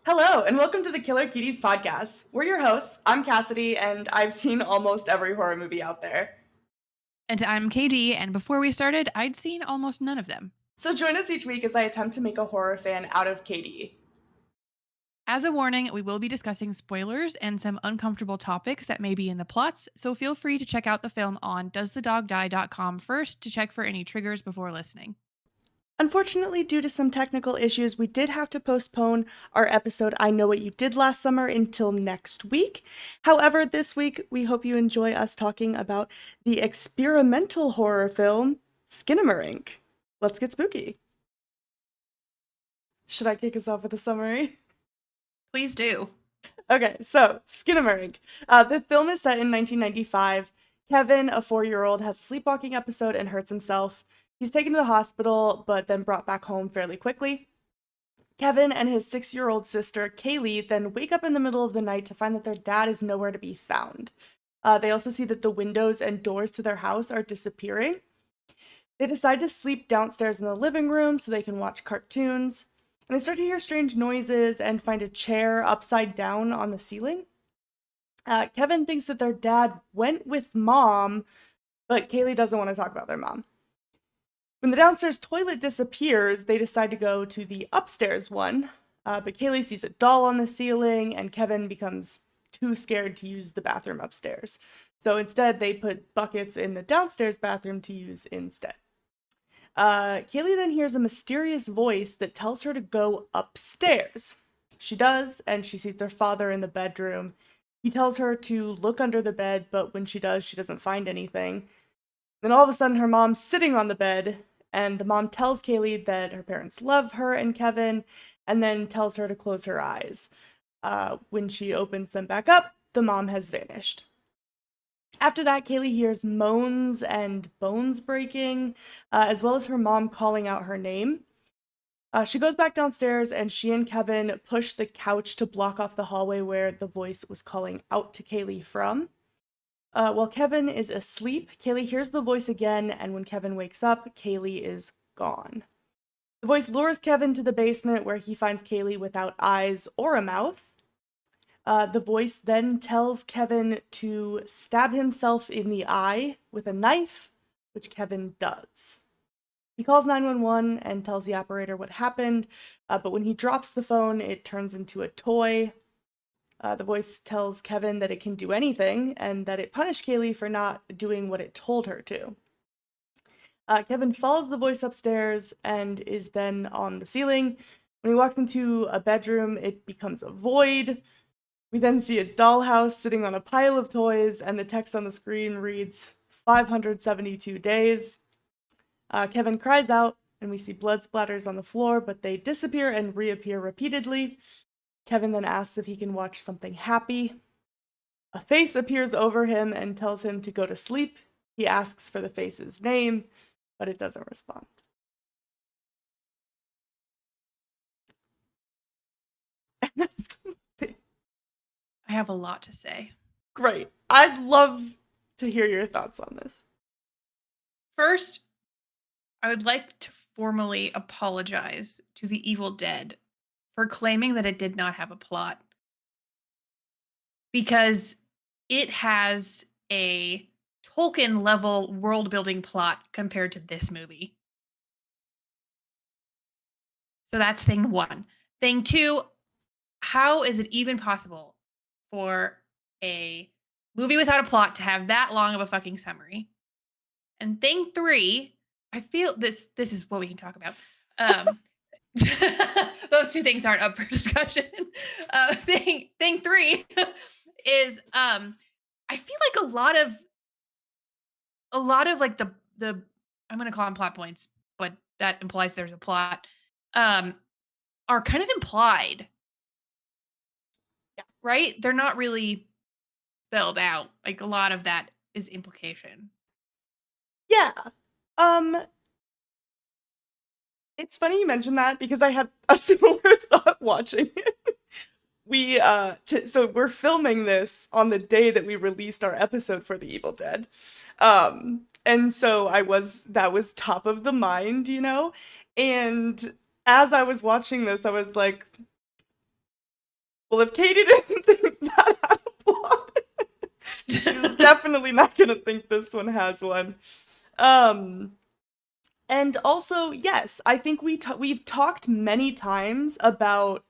Hello, and welcome to the Killer Cuties podcast. We're your hosts. I'm Cassidy, and I've seen almost every horror movie out there. And I'm KD, and before we started, I'd seen almost none of them. So join us each week as I attempt to make a horror fan out of Katie. As a warning, we will be discussing spoilers and some uncomfortable topics that may be in the plots, so feel free to check out the film on doesthedogdie.com first to check for any triggers before listening. Unfortunately, due to some technical issues, we did have to postpone our episode I Know What You Did Last Summer until next week. However, this week, we hope you enjoy us talking about the experimental horror film Skinamarink. Let's get spooky. Should I kick us off with a summary? Please do. Okay, so Skinamarink. The film is set in 1995. Kevin, a 4-year-old, has a sleepwalking episode and hurts himself. He's taken to the hospital, but then brought back home fairly quickly. Kevin and his 6-year-old sister, Kaylee, then wake up in the middle of the night to find that their dad is nowhere to be found. They also see that the windows and doors to their house are disappearing. They decide to sleep downstairs in the living room so they can watch cartoons. And they start to hear strange noises and find a chair upside down on the ceiling. Kevin thinks that their dad went with mom, but Kaylee doesn't want to talk about their mom. When the downstairs toilet disappears, they decide to go to the upstairs one, but Kaylee sees a doll on the ceiling, and Kevin becomes too scared to use the bathroom upstairs. So instead, they put buckets in the downstairs bathroom to use instead. Kaylee then hears a mysterious voice that tells her to go upstairs. She does, and she sees their father in the bedroom. He tells her to look under the bed, but when she does, she doesn't find anything. Then all of a sudden, her mom's sitting on the bed, and the mom tells Kaylee that her parents love her and Kevin, and then tells her to close her eyes. When she opens them back up, the mom has vanished. After that, Kaylee hears moans and bones breaking, as well as her mom calling out her name. She goes back downstairs, and she and Kevin push the couch to block off the hallway where the voice was calling out to Kaylee from. While Kevin is asleep, Kaylee hears the voice again, and when Kevin wakes up, Kaylee is gone. The voice lures Kevin to the basement where he finds Kaylee without eyes or a mouth. The voice then tells Kevin to stab himself in the eye with a knife, which Kevin does. He calls 911 and tells the operator what happened, but when he drops the phone, it turns into a toy. The voice tells Kevin that it can do anything and that it punished Kaylee for not doing what it told her to. Kevin follows the voice upstairs and is then on the ceiling. When he walks into a bedroom, it becomes a void. We then see a dollhouse sitting on a pile of toys, and the text on the screen reads 572 days. Kevin cries out, and we see blood splatters on the floor, but they disappear and reappear repeatedly. Kevin then asks if he can watch something happy. A face appears over him and tells him to go to sleep. He asks for the face's name, but it doesn't respond. I have a lot to say. Great. I'd love to hear your thoughts on this. First, I would like to formally apologize to The Evil Dead for claiming that it did not have a plot because it has a Tolkien level world building plot compared to this movie. So that's thing one. Thing two, how is it even possible for a movie without a plot to have that long of a fucking summary? And thing three, I feel this is what we can talk about. Um, those two things aren't up for discussion. Thing three is I feel like a lot of like the I'm gonna call them plot points, but that implies there's a plot. Um, are kind of implied, Yeah. right? They're not really spelled out. Like a lot of that is implication. Yeah. Um, it's funny you mentioned that because I had a similar thought watching it. So we're filming this on the day that we released our episode for The Evil Dead. And so that was top of the mind, you know? And as I was watching this, I was like, Well, if Katie didn't think that had a plot, she's definitely not gonna think this one has one. Um, and also, yes, I think we've talked many times about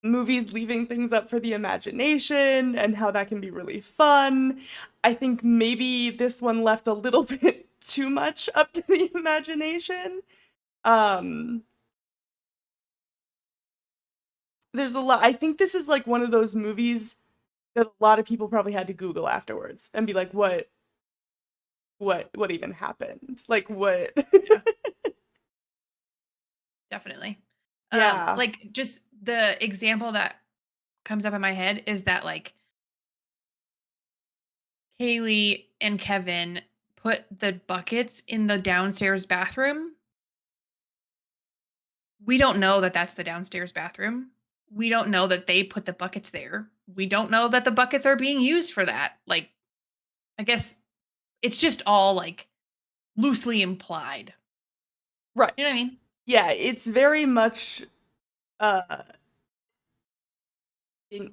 movies leaving things up for the imagination and how that can be really fun. I think maybe this one left a little bit too much up to the imagination. Um, there's a lot. I think this is like one of those movies that a lot of people probably had to Google afterwards and be like, what even happened? Like what? Yeah, definitely. Yeah. Like just the example that comes up in my head is that like Haley and Kevin put the buckets in the downstairs bathroom. We don't know that that's the downstairs bathroom. We don't know that they put the buckets there. We don't know that the buckets are being used for that. Like, I guess it's just all like loosely implied. Right. You know what I mean? Yeah, it's very much uh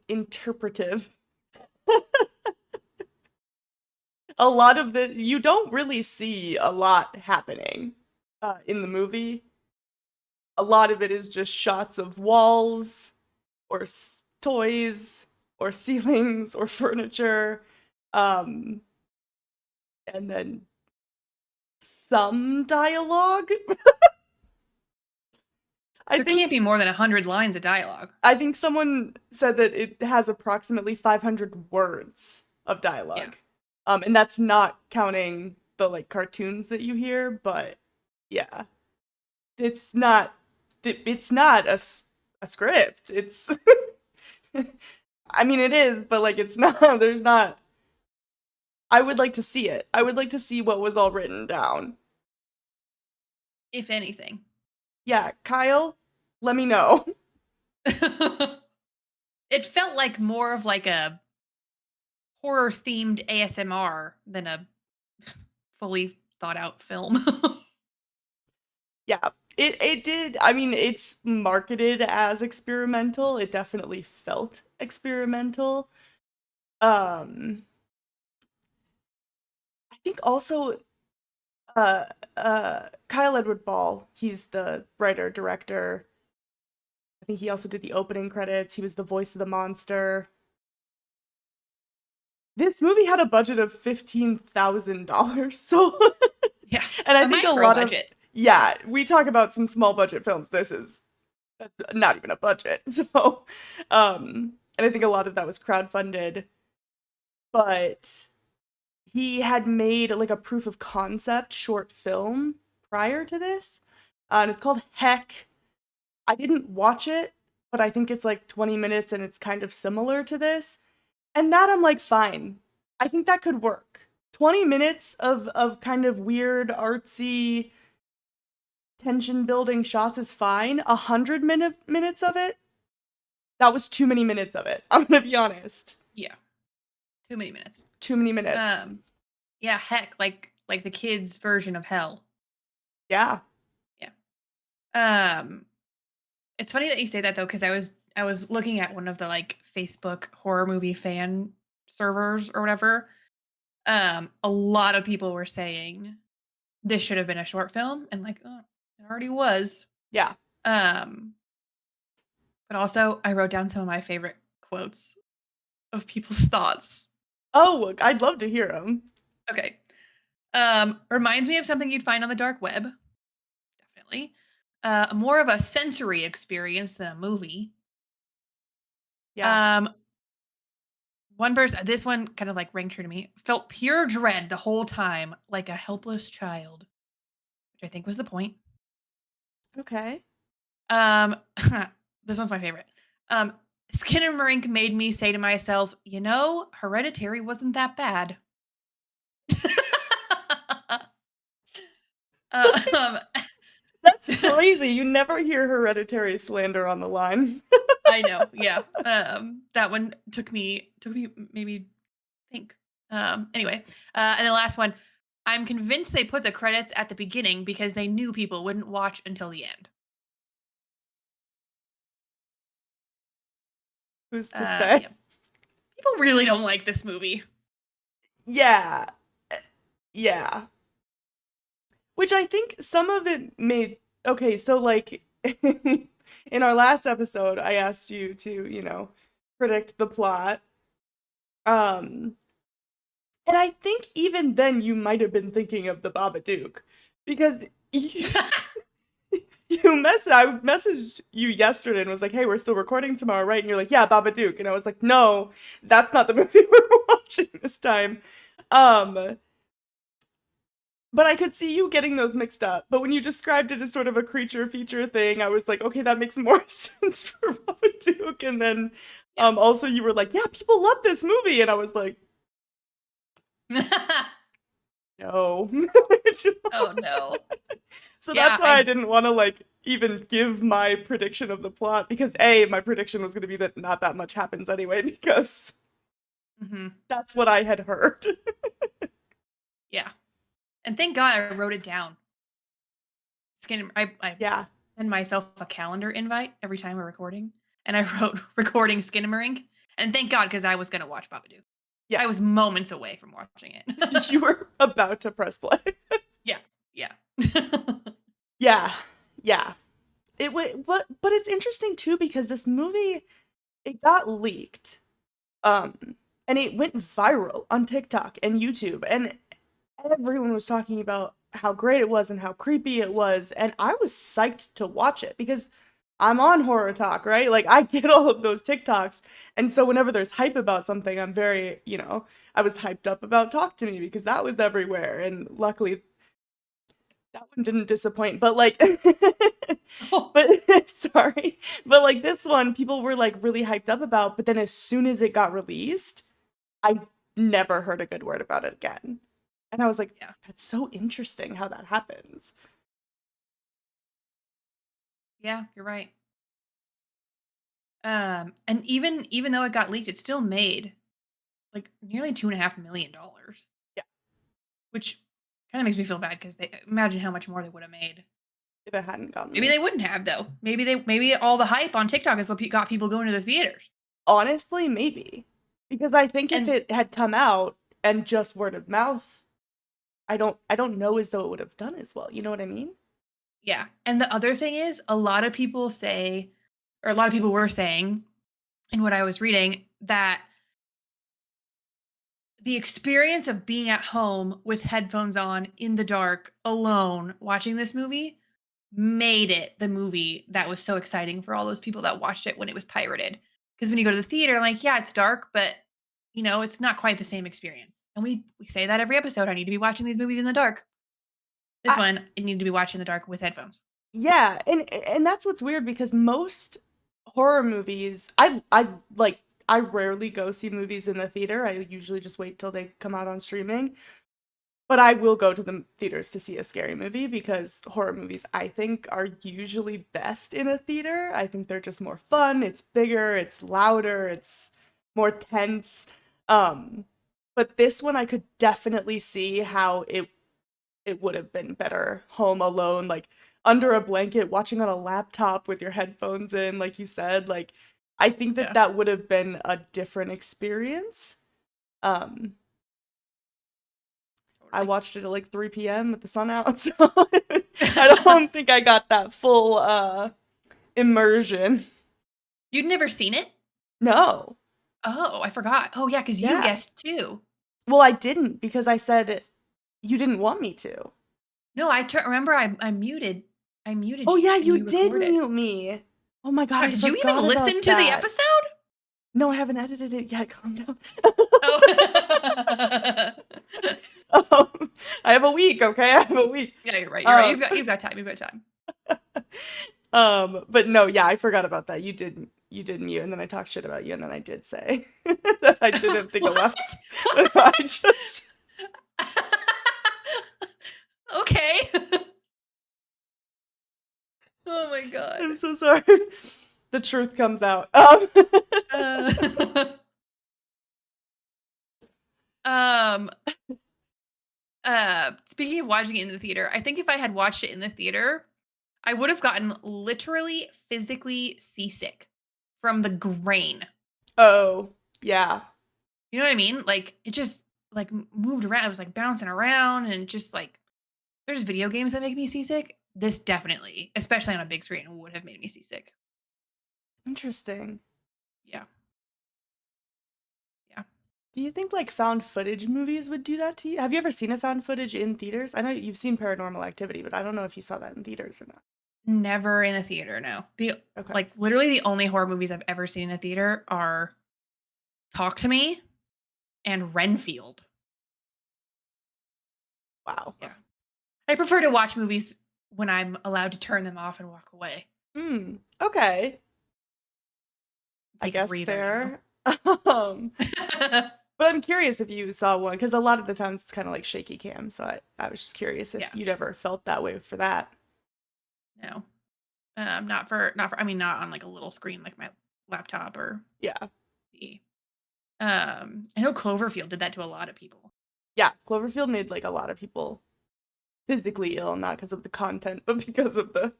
interpretive. A lot of the you don't really see a lot happening in the movie. A lot of it is just shots of walls or toys or ceilings or furniture, um, and then some dialogue. I There can't think be more than 100 lines of dialogue. I think someone said that it has approximately 500 words of Yeah. dialogue. And that's not counting the like cartoons that you hear, but yeah. It's not it's not a script. It's I mean it is, but like it's not there's not I would like to see it. I would like to see what was all written down. If anything. Yeah, Kyle, let me know. It felt like more of like a horror themed ASMR than a fully thought out film. Yeah. It did. I mean, it's marketed as experimental. It definitely felt experimental. Um I think also uh Kyle Edward Ball, he's the writer director. I think he also did the opening credits. He was the voice of the monster. This movie had a budget of $15,000. So Yeah. and I A think a micro lot of budget. yeah, we talk about some small budget films. This is that's not even a budget. So and I think a lot of that was crowdfunded, but he had made like a proof of concept short film prior to this. And it's called Heck. I didn't watch it, but I think it's like 20 minutes and it's kind of similar to this. And that I'm like, fine. I think that could work. 20 minutes of kind of weird, artsy, tension building shots is fine. 100 minutes of it, that was too many minutes of it. I'm gonna be honest. Yeah. Too many minutes. Too many minutes. Um yeah, heck, like the kids version of hell. Yeah. Yeah. Um it's funny that you say that though cuz I was looking at one of the like Facebook horror movie fan servers or whatever. A lot of people were saying this should have been a short film and like, oh, it already was. Yeah. Um but also I wrote down some of my favorite quotes of people's thoughts. Oh, I'd love to hear them. Okay. Reminds me of something you'd find on the dark web, definitely. More of a sensory experience than a movie. Yeah. Um, one person, this one kind of like rang true to me. Felt pure dread the whole time, like a helpless child, which I think was the point. Okay. Um, this one's my favorite. Um, Skinamarink made me say to myself, you know, Hereditary wasn't that bad. um, That's crazy. You never hear hereditary slander on the line. I know, yeah. That one took me maybe think. Anyway, and the last one, I'm convinced they put the credits at the beginning because they knew people wouldn't watch until the end. Who's to say? Yeah. People really don't like this movie. Yeah. Yeah. Which I think some of it made okay, so like in our last episode, I asked you to, predict the plot. Um, and I think even then you might have been thinking of the Babadook because I messaged you yesterday and was like, "Hey, we're still recording tomorrow, right?" And you're like, "Yeah, Babadook." And I was like, "No, that's not the movie we're watching this time." Um, but I could see you getting those mixed up. But when you described it as sort of a creature feature thing, I was like, "Okay, that makes more sense for Babadook." And then Yeah. also you were like, "Yeah, people love this movie." And I was like, "No." Oh no. So Yeah, that's why I didn't want to like even give my prediction of the plot because A, my prediction was going to be that not that much happens anyway because mhm. that's what I had heard. Yeah. And thank God I wrote it down. I Yeah. send myself a calendar invite every time we're recording, and I wrote recording Skinamarink, and thank God because I was gonna watch Babadook. Yeah. I was moments away from watching it. You were about to press play. Yeah, yeah. Yeah. Yeah. It would but it's interesting too because this movie it got leaked. And it went viral on TikTok and YouTube and everyone was talking about how great it was and how creepy it was and I was psyched to watch it because I'm on horror talk, right? Like I get all of those TikToks and so whenever there's hype about something I'm very, I was hyped up about Talk to Me because that was everywhere and luckily that one didn't disappoint but like Oh, but sorry but like this one people were like really hyped up about but then as soon as it got released I never heard a good word about it again. And I was like, yeah. that's so interesting how that happens. Yeah, you're right. And even though it got leaked, it still made, like, nearly $2.5 million, Yeah, which kinda makes me feel bad because they imagine how much more they would've made. if it hadn't gotten Maybe they leaked. wouldn't have, though. Maybe all the hype on TikTok is what got people going to the theaters. Honestly, maybe. Because I think if And it had come out and just word of mouth, I don't know as though it would have done as well. You know what I mean? yeah, and the other thing is a lot of people say, or a lot of people were saying in what I was reading, that the experience of being at home with headphones on in the dark alone watching this movie made it the movie that was so exciting for all those people that watched it when it was pirated. Because when you go to the theater, like, yeah, it's dark, but it's not quite the same experience. And we say that every episode. I need to be watching these movies in the dark. This I one, I need to be watching in the dark with headphones. Yeah, and that's what's weird because most horror movies, I rarely go see movies in the theater. I usually just wait till they come out on streaming. But I will go to the theaters to see a scary movie because horror movies, I think, are usually best in a theater. I think they're just more fun, it's bigger, it's louder, it's more tense. Um, but this one I could definitely see how it would have been better home alone, like under a blanket, watching on a laptop with your headphones in, like you said. Like, I think that Yeah. that would have been a different experience. Um, I Totally. watched it at like 3 p.m. with the sun out, so I don't think I got that full immersion. You'd never seen it? No. Oh, I forgot. Oh, yeah, because you Yeah. guessed too. Well, I didn't because I said you didn't want me to. No, remember I muted. I muted Oh you yeah, and you you did recorded. mute me. Oh my God, God, I did you even forgot listen about to the that. episode? No, I haven't edited it yet. Calm down. Oh. I have a week, okay? I have a week. Yeah, you're right, you're right. Um, You've got time, you've got time. but no, yeah, I forgot about that. You did mute, and then I talked shit about you, and then I did say that I didn't think aloud. What? But I just, Okay. Oh my god. I'm so sorry. The truth comes out. Uh, um, speaking of watching it in the theater, I think if I had watched it in the theater, I would have gotten literally physically seasick from the grain. Oh, yeah. You know what I mean? Like it just like moved around. It was like bouncing around and just like there's video games that make me seasick. This definitely, especially on a big screen, would have made me seasick. Interesting. Yeah. Yeah. Do you think like found footage movies would do that to you? Have you ever seen a found footage in theaters? I know you've seen Paranormal Activity, but I don't know if you saw that in theaters or not. Never in a theater, no. The Okay. like literally the only horror movies I've ever seen in a theater are Talk to Me and Renfield. Wow. Yeah. I prefer to watch movies when I'm allowed to turn them off and walk away. Hmm. Okay. I Take a guess breather, you know. fair. Um, but I'm curious if you saw one because a lot of the times it's kind of like shaky cam. So I was just curious if Yeah. you'd ever felt that way for that. No. Not for I mean not on like a little screen like my laptop or Yeah. the I know Cloverfield did that to a lot of people. Yeah. Cloverfield made like a lot of people physically ill, not because of the content, but because of the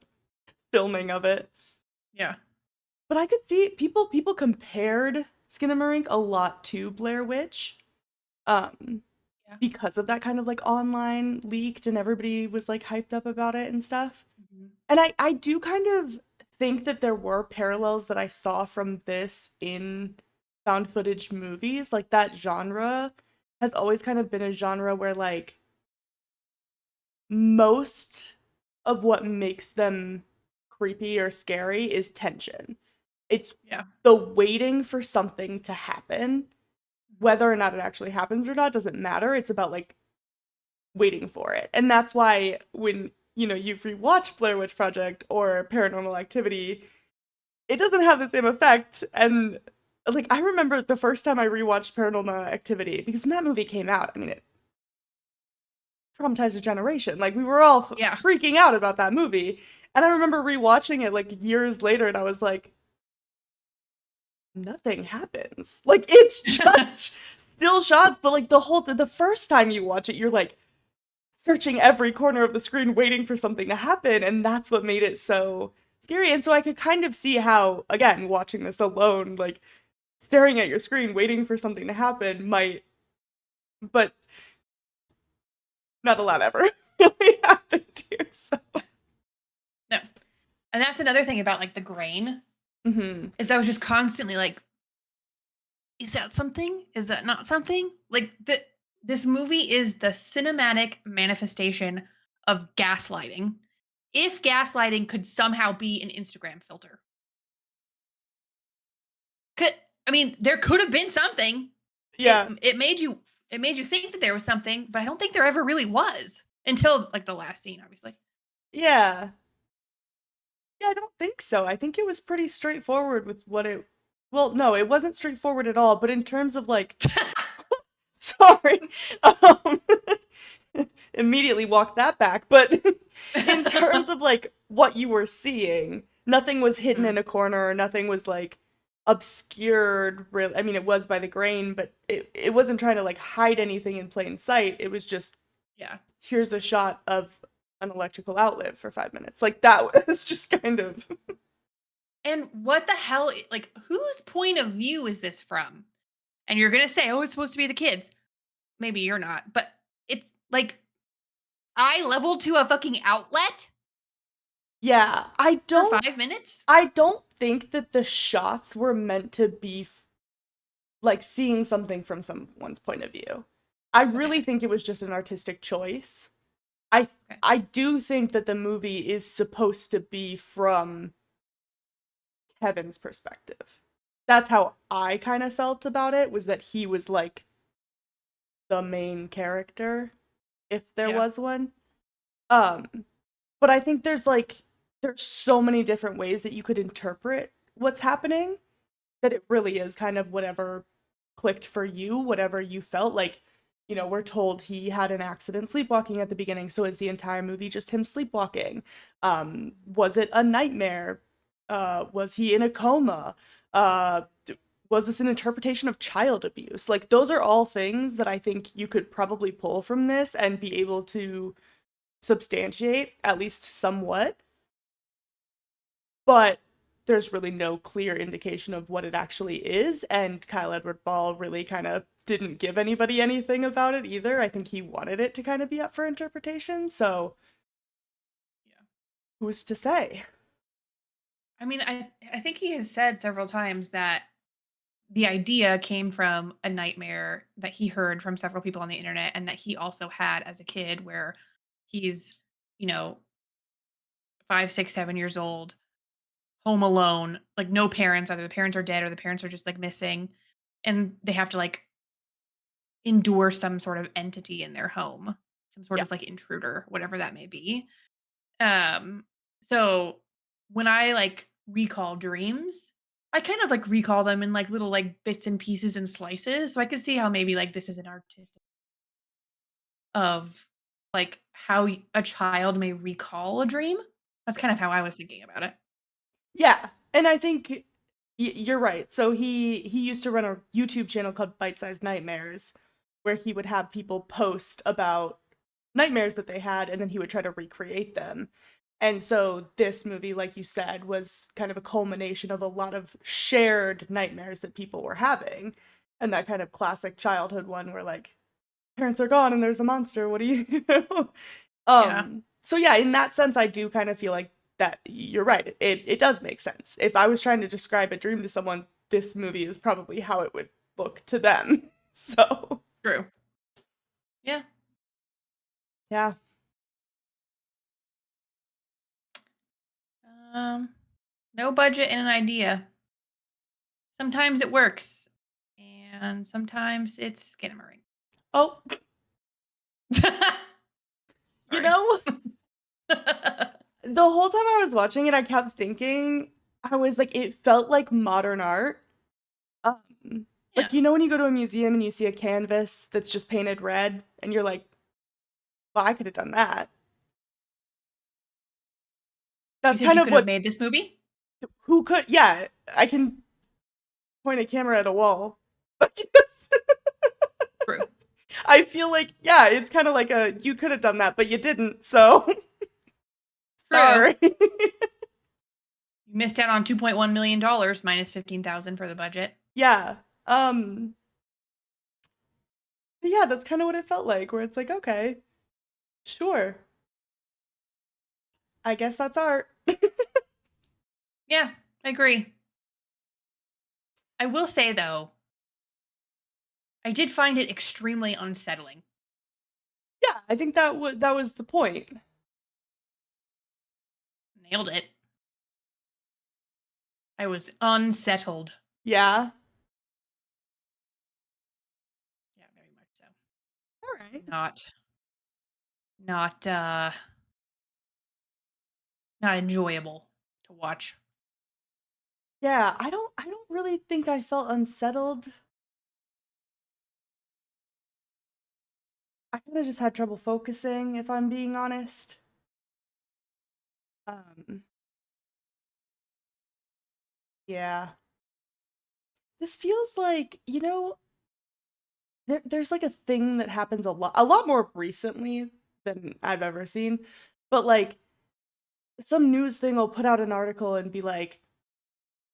filming of it. Yeah. But I could see people compared Skinamarink a lot to Blair Witch. Um, Yeah. because of that kind of like online leaked and everybody was like hyped up about it and stuff. Mhm. And I do kind of think that there were parallels that I saw from this in found footage movies. Like that genre has always kind of been a genre where like most of what makes them creepy or scary is tension. It's Yeah. the waiting for something to happen. Whether or not it actually happens or not doesn't matter. It's about like waiting for it. And that's why when, you rewatch Blair Witch Project or Paranormal Activity, it doesn't have the same effect. And like I remember the first time I rewatched Paranormal Activity because when that movie came out, I mean it traumatized a generation. Like we were all Yeah. freaking out about that movie. And I remember rewatching it like years later and I was like, nothing happens. Like it's just still shots, but like the first time you watch it, you're like searching every corner of the screen waiting for something to happen, and that's what made it so scary. And so I could kind of see how, again, watching this alone, like staring at your screen waiting for something to happen might, but not a lot ever really happened here. So No. And that's another thing about like the grain hmm is I was just constantly like, is that something? Is that not something? Like this movie is the cinematic manifestation of gaslighting. If gaslighting could somehow be an Instagram filter. Could I mean, there could have been something. It yeah, it made you it made you think that there was something, but I don't think there ever really was until like the last scene, obviously. yeah. Yeah, I don't think so. I think it was pretty straightforward with what it. Well, no, it wasn't straightforward at all. But in terms of like, sorry, um, immediately walked that back. But in terms of like what you were seeing, nothing was hidden Mhm. in a corner. Nothing was like obscured. Really, I mean, it was by the grain, but it wasn't trying to like hide anything in plain sight. It was just Yeah. here's a shot of an electrical outlet for 5 minutes. Like that was just kind of And what the hell like whose point of view is this from? And you're going to say, "Oh, it's supposed to be the kids." Maybe you're not, but it's like eye level to a fucking outlet yeah. for 5 minutes? I don't think that the shots were meant to be like seeing something from someone's point of view. I Okay. really think it was just an artistic choice. I Okay. I do think that the movie is supposed to be from Kevin's perspective. That's how I kind of felt about it was that he was like the main character if there Yeah. was one. Um but I think there's so many different ways that you could interpret what's happening that it really is kind of whatever clicked for you, whatever you felt like. We're told he had an accident sleepwalking at the beginning, so is the entire movie just him sleepwalking? Was it a nightmare? Was he in a coma? Was this an interpretation of child abuse? Like those are all things that I think you could probably pull from this and be able to substantiate at least somewhat. But there's really no clear indication of what it actually is, and Kyle Edward Ball really kind of didn't give anybody anything about it either. I think he wanted it to kind of be up for interpretation, so Yeah. who's to say? I mean, I think he has said several times that the idea came from a nightmare that he heard from several people on the internet and that he also had as a kid where he's, you know, 5, 6, 7 years old, home alone, like no parents, either the parents are dead or the parents are just like missing. And they have to like endure some sort of entity in their home, some sort Yeah. of like intruder, whatever that may be. Um, so when I like recall dreams, I kind of like recall them in like little like bits and pieces and slices. So I could see how maybe like this is an artistic of like how a child may recall a dream. That's kind of how I was thinking about it. Yeah. And I think you're right. So he used to run a YouTube channel called Bite Size Nightmares, where he would have people post about nightmares that they had, and then he would try to recreate them. And so this movie, like you said, was kind of a culmination of a lot of shared nightmares that people were having. And that kind of classic childhood one where like parents are gone and there's a monster, what do you do? Yeah. So yeah, in that sense I do kind of feel like that you're right. It does make sense. If I was trying to describe a dream to someone, this movie is probably how it would look to them. So, True. Yeah. yeah. Um, no budget and an idea. Sometimes it works, and sometimes it's Skinamarink. Oh, you Sorry. know, the whole time I was watching it, I kept thinking, I was like, it felt like modern art. Yeah. Like, you know, when you go to a museum and you see a canvas that's just painted red, and you're like, well, I could have done that. You That's think kind you of could have what, made this movie? who could, yeah, I can point a camera at a wall. True. I feel like, yeah, it's kind of like a, you could have done that, but you didn't, so True. sorry. You missed out on $2.1 million minus 15,000 for the budget. Yeah. Um, but yeah, that's kind of what it felt like, where it's like, okay, sure. I guess that's art. Yeah, I agree. I will say though, I did find it extremely unsettling. Yeah, I think that was the point. Nailed it. I was unsettled. Yeah. Yeah, very much so. All right. Not not not enjoyable to watch. Yeah, I don't really think I felt unsettled. I kind of just had trouble focusing, if I'm being honest. Um, yeah. This feels like, there's like a thing that happens a lot more recently than I've ever seen. But like some news thing will put out an article and be like,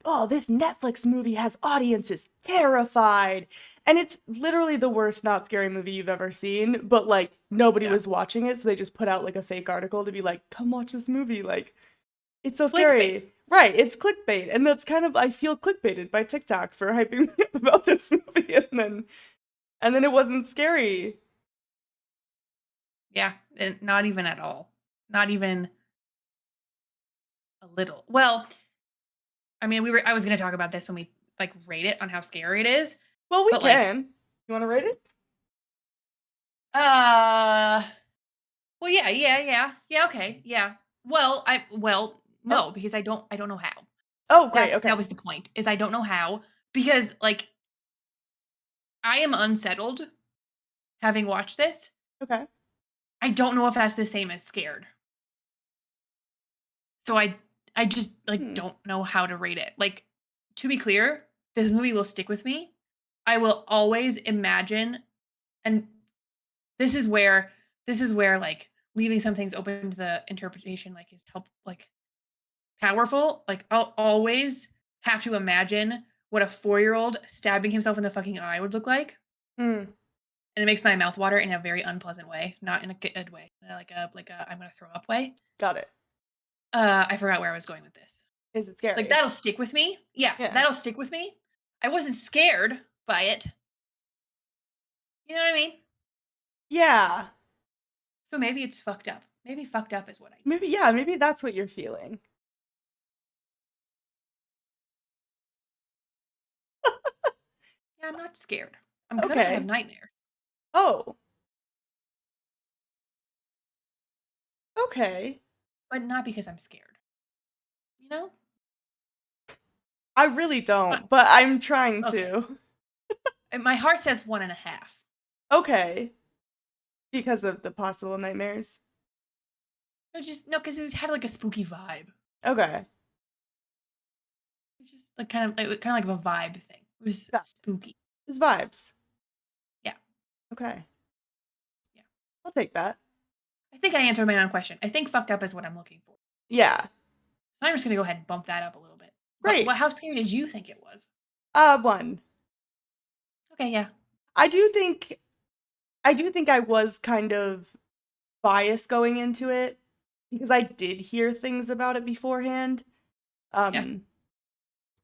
"Oh, this Netflix movie has audiences terrified." And it's literally the worst not scary movie you've ever seen, but like nobody Yeah. was watching it, so they just put out like a fake article to be like, "Come watch this movie." Like it's so Clickbait. scary. Right, it's clickbait. And that's kind of I feel clickbaited by TikTok for hyping me up about this movie and then it wasn't scary. Yeah, and not even at all. Not even a little. Well, I mean, I was going to talk about this when we like rate it on how scary it is, Well, we but like can. You want to rate it? uh well yeah, yeah, yeah. Yeah, okay. Yeah. Well, Oh, no, because I don't know how. oh, great. That Okay. was the point. Is I don't know how because like I am unsettled having watched this. Okay. I don't know if that's the same as scared. So I just like Hmm. don't know how to rate it. Like to be clear, this movie will stick with me. I will always imagine and this is where like leaving some things open to the interpretation like is help like powerful, like, I'll always have to imagine what a 4-year-old stabbing himself in the fucking eye would look like, Mm, and it makes my mouth water in a very unpleasant way, not in a good way, like a "I'm gonna throw up" way. got it. I forgot where I was going with this. Is it Like, scary? that'll stick with me. Yeah, Yeah. that'll stick with me. I wasn't scared by it. You know what I mean? Yeah. So maybe it's fucked up. Maybe fucked up is what I need. Maybe, yeah, maybe that's what you're feeling. Yeah, I'm not scared. I'm gonna have Okay. nightmares, Oh, okay. but not because I'm scared. You know? I really But don't, but I'm trying okay. to. And my heart says 1.5. Okay. Because of the possible nightmares. No, just no, because it had like a spooky vibe. Okay. It's just like kind of like a vibe thing. It was Yeah. spooky. It's vibes. Yeah, Okay. yeah. I'll take that. I think I answered my own question. I think fucked up is what I'm looking for. Yeah. So I'm just gonna go ahead and bump that up a little bit. But Great. what? How scary did you think it was? One. Okay, yeah, I do think I do think I was kind of biased going into it because I did hear things about it beforehand. yeah, Um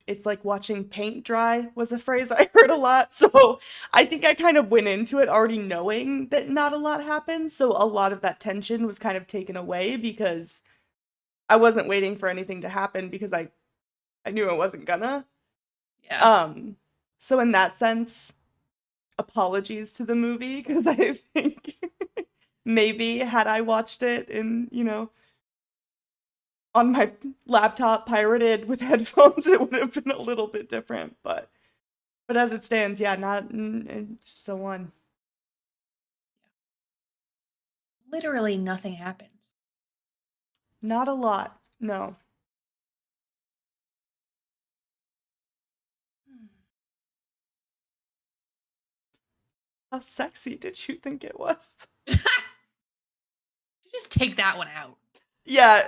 it's like watching paint dry was a phrase I heard a lot. So I think I kind of went into it already knowing that not a lot happens. So a lot of that tension was kind of taken away because I wasn't waiting for anything to happen because I knew it wasn't gonna. yeah. Um so in that sense, apologies to the movie because I think maybe had I watched it in, on my laptop pirated with headphones, it would have been a little bit different. But as it stands, yeah, not just a one. Literally nothing happens. Not a lot. No. Hmm. How sexy did you think it was? Just take that one out Yeah,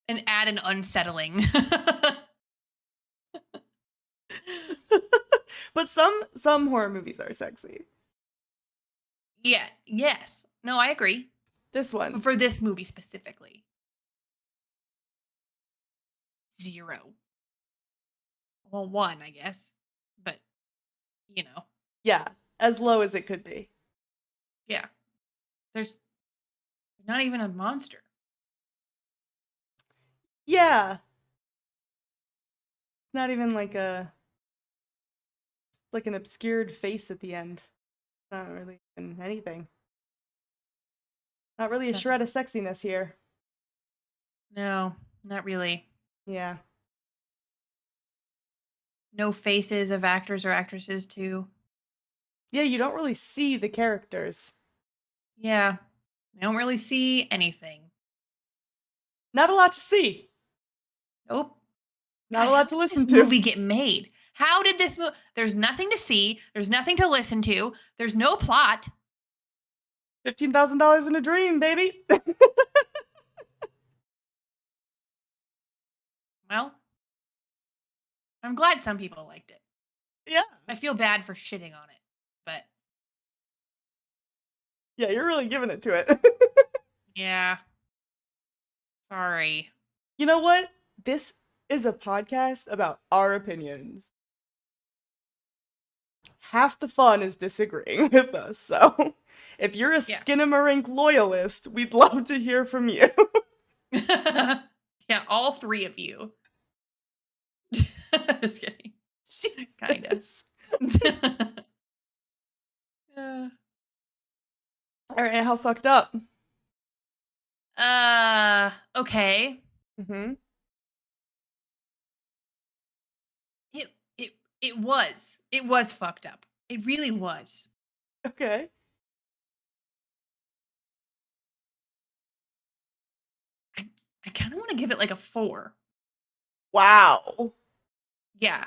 and add an unsettling. but some horror movies are sexy. Yeah. Yes. No, I agree. This But one, for this movie specifically, 0. Well, 1, I guess. But you know, yeah, as low as it could be. yeah. There's not even a monster. Yeah, it's not even like an obscured face at the end. Not really even anything. Not really a shred Nothing. of sexiness here. No, not really. Yeah. No faces of actors or actresses too. Yeah, you don't really see the characters. Yeah. I don't really see anything. Not a lot to see. Nope. Not God, a how lot to did this listen to. movie get made? How did this movie? There's nothing to see. There's nothing to listen to. There's no plot. $15,000 in a dream, baby. Well, I'm glad some people liked it. Yeah. I feel bad for shitting on it, but Yeah, you're really giving it to it. yeah, sorry. You know what? This is a podcast about our opinions. Half the fun is disagreeing with us. So, if you're a Yeah. Skinamarink loyalist, we'd love to hear from you. Yeah, all 3 of you. Just kidding. Kinda. Jesus. All right, how fucked up? Okay. Mm-hmm. It it was. It was fucked up. It really was. Okay. I I kinda wanna give it like a 4. Wow. Yeah.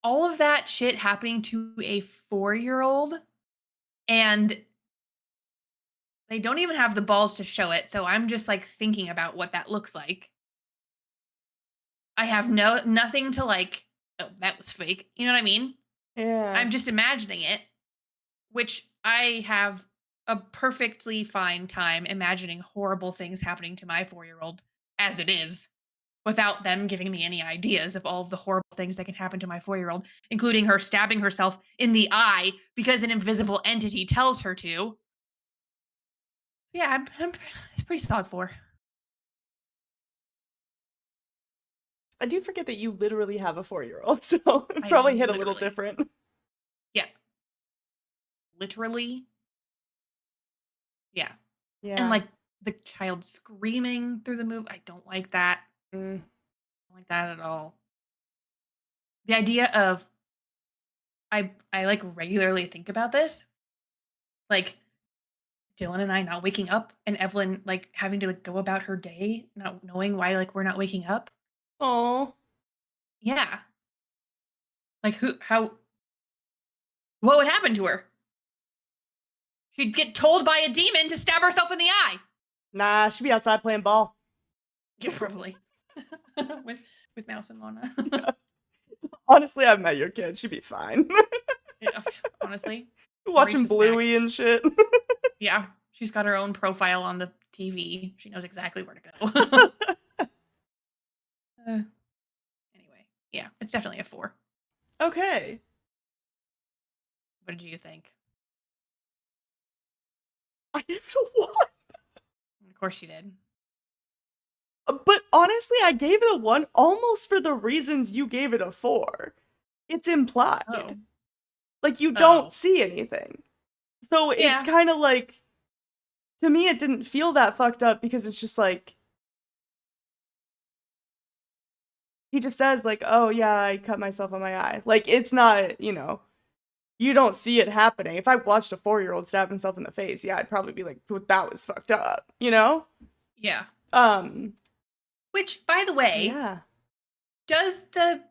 All of that shit happening to a 4-year-old, and They don't even have the balls to show it, so I'm just, like, thinking about what that looks like. I have nothing to, like, "Oh, that was fake." You know what I mean? Yeah. I'm just imagining it, which I have a perfectly fine time imagining horrible things happening to my 4-year-old as it is, without them giving me any ideas of all of the horrible things that can happen to my 4-year-old, including her stabbing herself in the eye because an invisible entity tells her to. Yeah, I'm it's pretty solid 4. I do forget that you literally have a 4-year-old, so it I probably hit a little literally, different. yeah, literally, yeah. And, Yeah. like, the child screaming through the movie, I don't like that. Mm. I don't like that at all. The idea of I, like, regularly think about this, like, Dylan and I not waking up and Evelyn, like, having to, like, go about her day not knowing why, like, we're not waking up. Oh. Yeah. Like, what would happen to her? She'd get told by a demon to stab herself in the eye. Nah, she'd be outside playing ball. Yeah, probably. with with Mouse and Lana. Honestly, I've met your kid. She'd be fine. Yeah, honestly, Watching voracious snacks. Bluey and shit. Yeah, she's got her own profile on the TV. She knows exactly where to go. uh, anyway, yeah, it's definitely a 4. Okay. What did you think? I give it a 1. Of course you did. But honestly, I gave it a 1 almost for the reasons you gave it a 4. It's implied. Oh. Like, you don't Oh. see anything. So it's Yeah. kind of like, to me, it didn't feel that fucked up because it's just like, he just says, like, oh yeah, I cut myself on my eye. Like, it's not, you don't see it happening. If I watched a 4-year-old stab himself in the face, yeah, I'd probably be like, "Well, that was fucked up, you know? Yeah. Um, Which, by the way, yeah. does the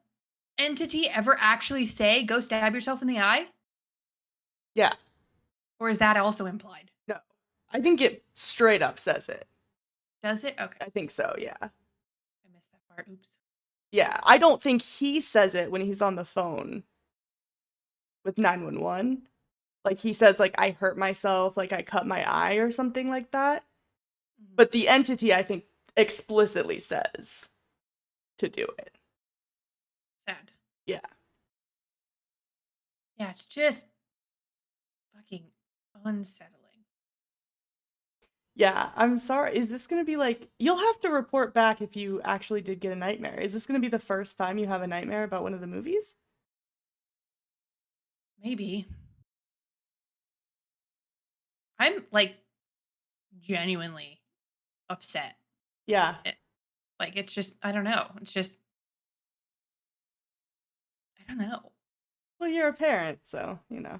entity ever actually say, go stab yourself in the eye? Yeah. Or is that also implied? No. I think it straight up says it. Does it? Okay. I think so, yeah. I missed that part. Oops. Yeah, I don't think he says it when he's on the phone with 911. Like, he says, like, I hurt myself, like, I cut my eye or something like that. Mhm. But the entity, I think, explicitly says to do it. Sad. Yeah. Yeah, it's just fucking unsettling. Yeah, I'm sorry. Is this gonna be like, you'll have to report back if you actually did get a nightmare. Is this gonna be the first time you have a nightmare about one of the movies? Maybe. I'm like genuinely upset. Yeah. It, like it's just I don't know. It's just I don't know. Well, you're a parent, so. Yeah,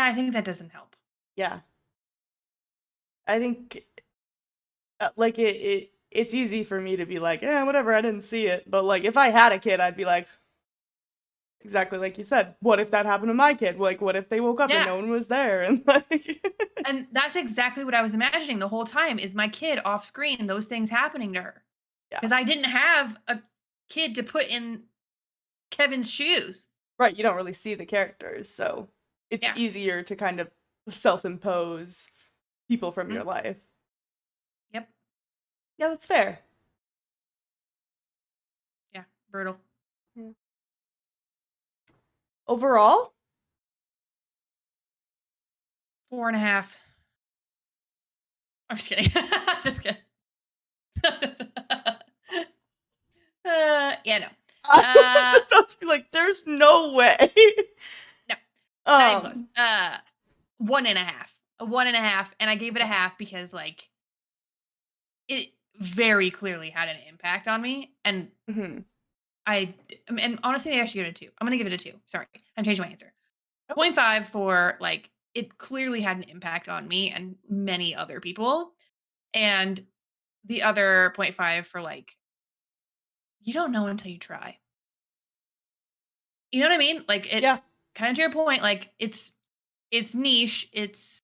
I think that doesn't help. Yeah. I think like it's easy for me to be like, "Yeah, whatever, I didn't see it." But like if I had a kid, I'd be like, exactly like you said, what if that happened to my kid? Like what if they woke up and Yeah. no one was there and like And that's exactly what I was imagining the whole time is my kid off screen, those things happening to her. Yeah. Because I didn't have a kid to put in Kevin's shoes. Right, you don't really see the characters, so it's Yeah. easier to kind of self-impose people from your Mhm. life. Yep. Yeah, that's fair. Yeah. Brutal. Yeah. Overall, 4.5. I'm just kidding. Just kidding. Yeah, no. I was Uh, about to be like, there's no way. no, not even close. um, 1.5. A 1.5, and I gave it a half because like it very clearly had an impact on me, and mhm. and honestly, maybe I should give it a 2. I'm gonna give it a 2. Sorry, I'm changing my answer. Okay. Point 0.5 for like it clearly had an impact on me and many other people, and the other point 0.5 for like you don't know until you try. You know what I mean? Like it Yeah. kind of to your point, like it's niche, it's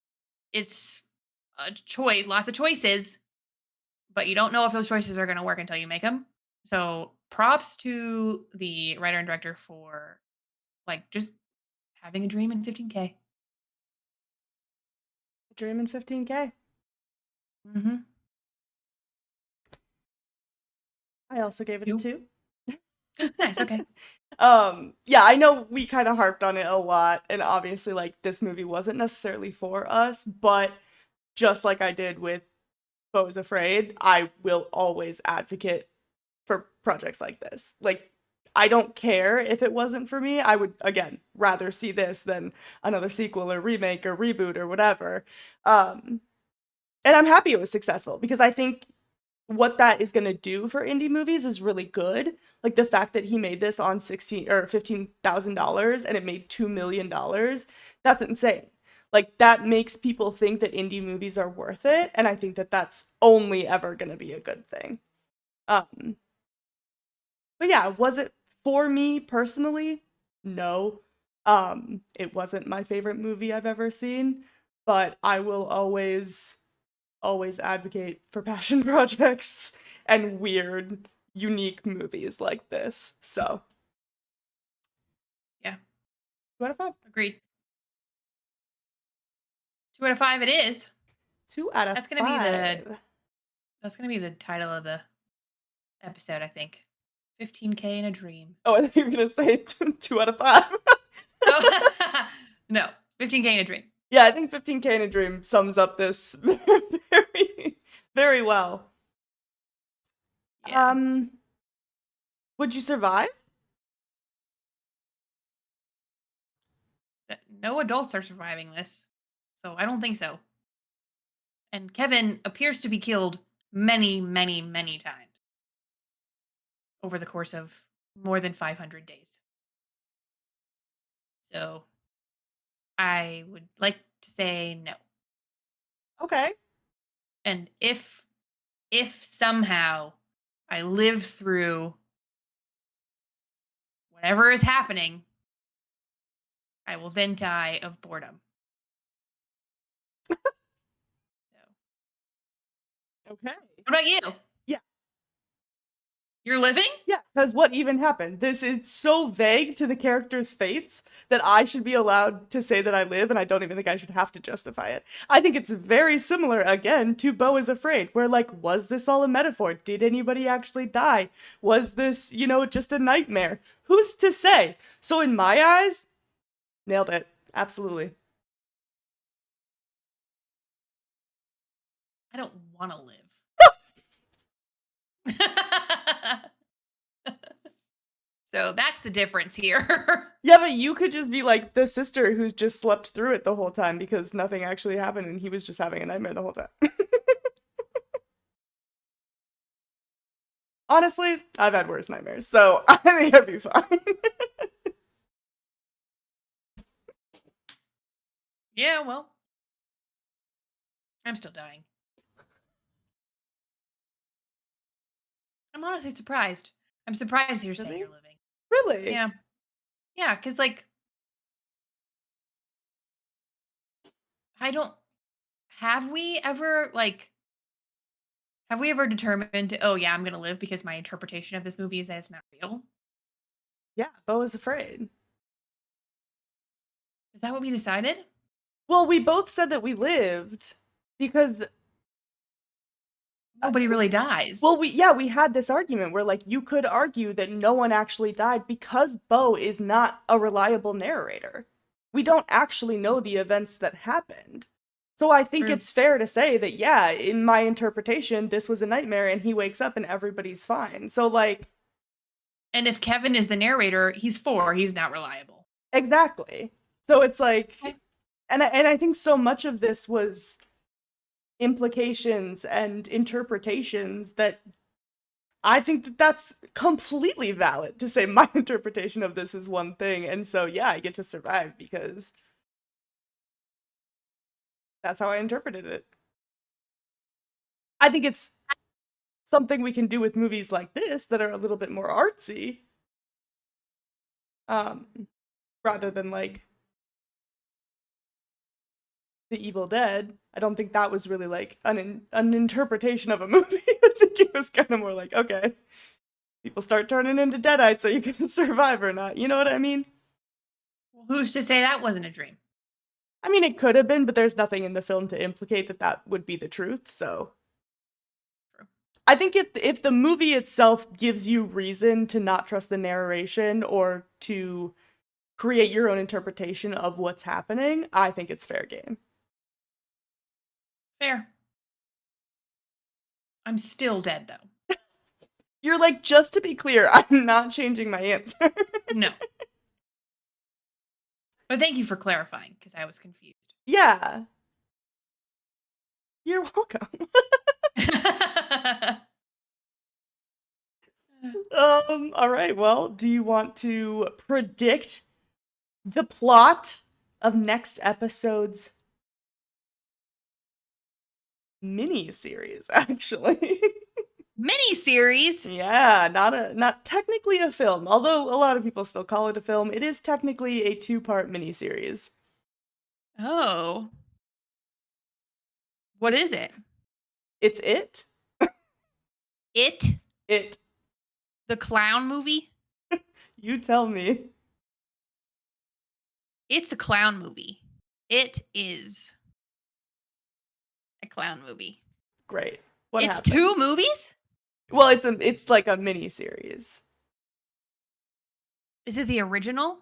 a choice, lots of choices, but you don't know if those choices are going to work until you make them. So props to the writer and director for like just having a dream in 15K. Dream in 15K. Mm-hmm. I also gave it a You 2. nice? Okay. Yeah, I know we kind of harped on it a lot, and obviously, like, this movie wasn't necessarily for us, but just like I did with Beau is Afraid, I will always advocate for projects like this. Like, I don't care if it wasn't for me. I would, again, rather see this than another sequel or remake or reboot or whatever. Um, and I'm happy it was successful because I think what that is going to do for indie movies is really good. Like the fact that he made this on 16 or $15,000 and it made $2 million, that's insane. Like that makes people think that indie movies are worth it, and I think that that's only ever going to be a good thing. Um, but yeah, was it for me personally? No. It wasn't my favorite movie I've ever seen, but I will always advocate for passion projects and weird, unique movies like this. So, Yeah. 2 out of 5. Agreed. 2 out of 5. It is. Two out of That's gonna be the. five. That's gonna be the title of the episode. I think. 15K in a dream. Oh, I think you're gonna say 2 out of 5. Oh no. 15K in a dream. Yeah, I think 15K in a Dream sums up this very, very well. Yeah. Um, would you survive? No adults are surviving this, so I don't think so. And Kevin appears to be killed many, many, many times over the course of more than 500 days. So I would like to say no. Okay. And if somehow I live through whatever is happening, I will then die of boredom. So, Okay. what about you? Yeah. You're living? Yeah, because what even happened? This is so vague to the characters' fates that I should be allowed to say that I live, and I don't even think I should have to justify it. I think it's very similar, again, to Beau is Afraid, where, like, was this all a metaphor? Did anybody actually die? Was this, just a nightmare? Who's to say? So, in my eyes, nailed it. Absolutely. I don't want to live. So that's the difference here. Yeah, but you could just be like the sister who's just slept through it the whole time because nothing actually happened and he was just having a nightmare the whole time. Honestly, I've had worse nightmares, so I think I'd be fine. Yeah, well, I'm still dying. I'm honestly surprised. I'm surprised you're saying Really? you're living. Really? Yeah. Yeah, because, like, I don't. Have we ever, like, have we ever determined, oh, yeah, I'm going to live because my interpretation of this movie is that it's not real? Yeah, Beau is afraid. Is that what we decided? Well, we both said that we lived because Nobody really dies. well, we had this argument where like you could argue that no one actually died because Beau is not a reliable narrator. We don't actually know the events that happened. So I think True. it's fair to say that yeah, in my interpretation, this was a nightmare and he wakes up and everybody's fine. So like And if Kevin is the narrator, he's 4. He's not reliable. exactly. So it's like Okay. and I think so much of this was implications and interpretations that I think that that's completely valid to say my interpretation of this is one thing. And so, yeah, I get to survive because that's how I interpreted it. I think it's something we can do with movies like this that are a little bit more artsy, um, rather than like The Evil Dead. I don't think that was really like an interpretation of a movie. I think it was kind of more like, okay, people start turning into deadites so you can survive or not. You know what I mean? Well, who's to say that wasn't a dream? I mean, it could have been, but there's nothing in the film to implicate that that would be the truth. So True. I think if the movie itself gives you reason to not trust the narration or to create your own interpretation of what's happening, I think it's fair game. Fair. I'm still dead though. You're like, just to be clear, I'm not changing my answer. No. But thank you for clarifying because I was confused. Yeah, you're welcome. All right. Well, do you want to predict the plot of next episode's mini series, actually? Mini series. Yeah, not technically a film, although a lot of people still call it a film. It is technically a two-part mini series. Oh. What is it? It's it. It? It. The clown movie? You tell me. It's a clown movie. It is a clown movie. Great. What It's happens? 2 movies? Well, it's like a mini series. Is it the original?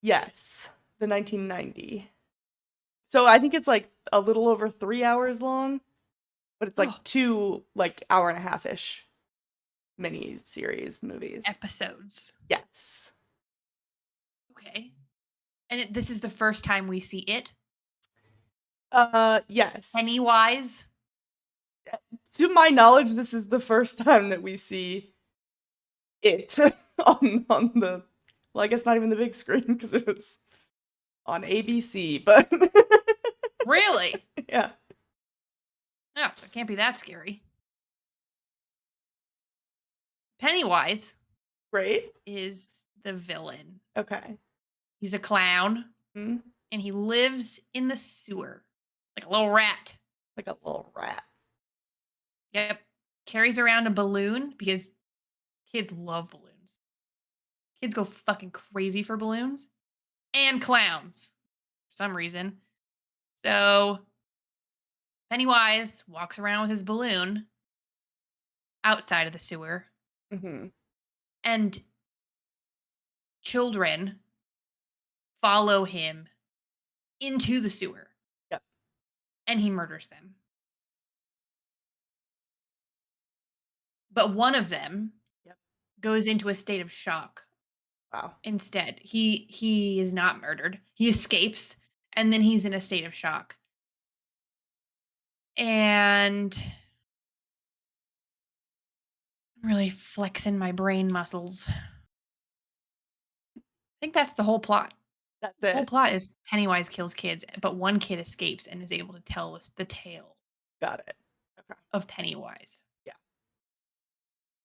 Yes, the 1990. So I think it's like a little over 3 hours long, but it's like Oh, two like hour and a half ish mini series movies. episodes. Yes. Okay. And this is the first time we see it? Yes. Pennywise? To my knowledge, this is the first time that we see it on the, well, I guess not even the big screen because it was on ABC, but Really? yeah. Oh, so it can't be that scary. Pennywise Great. is the villain. Okay. He's a clown Hmm? and he lives in the sewer like a little rat. Like a little rat. Yep. Carries around a balloon because kids love balloons. Kids go fucking crazy for balloons and clowns for some reason. So Pennywise walks around with his balloon outside of the sewer, Hmm. and children follow him into the sewer Yep. and he murders them. But one of them Yep. goes into a state of shock Wow. instead. He is not murdered. He escapes and then he's in a state of shock. And I'm really flexing my brain muscles. I think that's the whole plot. That's The whole it. plot is Pennywise kills kids, but one kid escapes and is able to tell the tale Got it. Okay. of Pennywise. Yeah.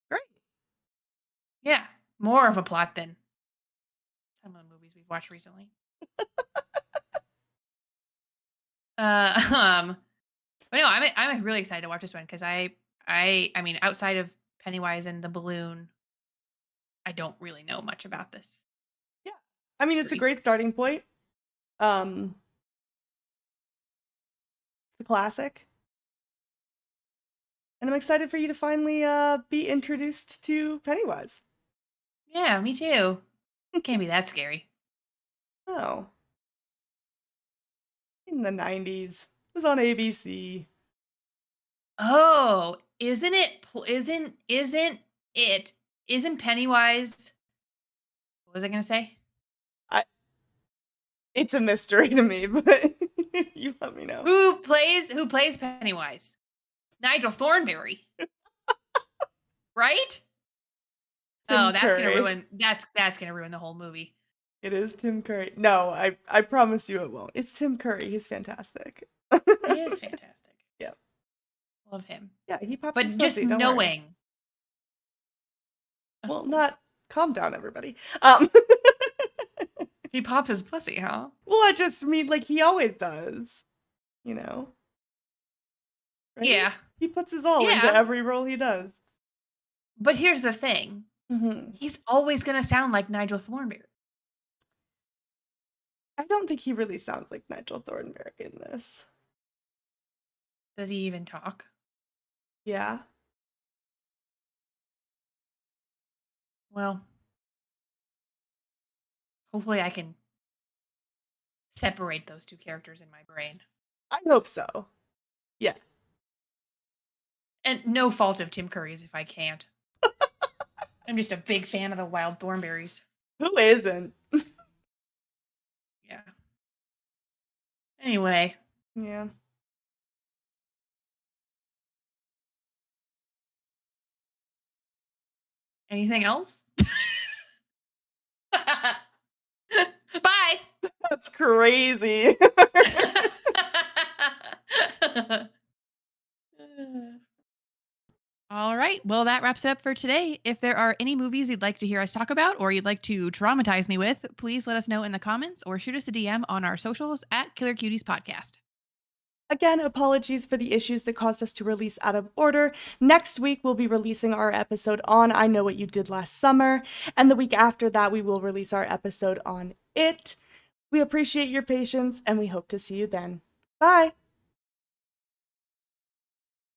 Great. Yeah, more of a plot than some of the movies we've watched recently. Uh, um, but no, I'm really excited to watch this one because I mean, outside of Pennywise and the balloon, I don't really know much about this Yeah. I mean, it's a series. great starting point. The classic. And I'm excited for you to finally be introduced to Pennywise. Yeah, me too. Can't be that scary. Oh. In the 90s. It was on ABC. Oh, isn't Pennywise? What was I gonna say? I It's a mystery to me, but you let me know. Who plays Pennywise? Nigel Thornberry, right? Tim Oh, that's gonna Curry. ruin that's gonna ruin the whole movie. It is Tim Curry. No, I promise you it won't. It's Tim Curry. He's fantastic. He is fantastic. Yeah. Love him. Yeah, he pops his But just pussy, don't worry. knowing. Well, not calm down, everybody. Um He pops his pussy, huh? Well, I just mean like he always does, you know, right? Yeah. He puts his all into Yeah. every role he does. But here's the thing. Hmm. He's always going to sound like Nigel Thornberry. I don't think he really sounds like Nigel Thornberry in this. Does he even talk? Yeah. Well, hopefully I can separate those two characters in my brain. I hope so. Yeah. And no fault of Tim Curry's if I can't. I'm just a big fan of the Wild Thornberries. Who isn't? Yeah. Anyway, Yeah. anything else? Bye. That's crazy. All right. Well, that wraps it up for today. If there are any movies you'd like to hear us talk about or you'd like to traumatize me with, please let us know in the comments or shoot us a DM on our socials at Killer Cuties Podcast. Again, apologies for the issues that caused us to release out of order. Next week, we'll be releasing our episode on I Know What You Did Last Summer. And the week after that, we will release our episode on It. We appreciate your patience and we hope to see you then. Bye.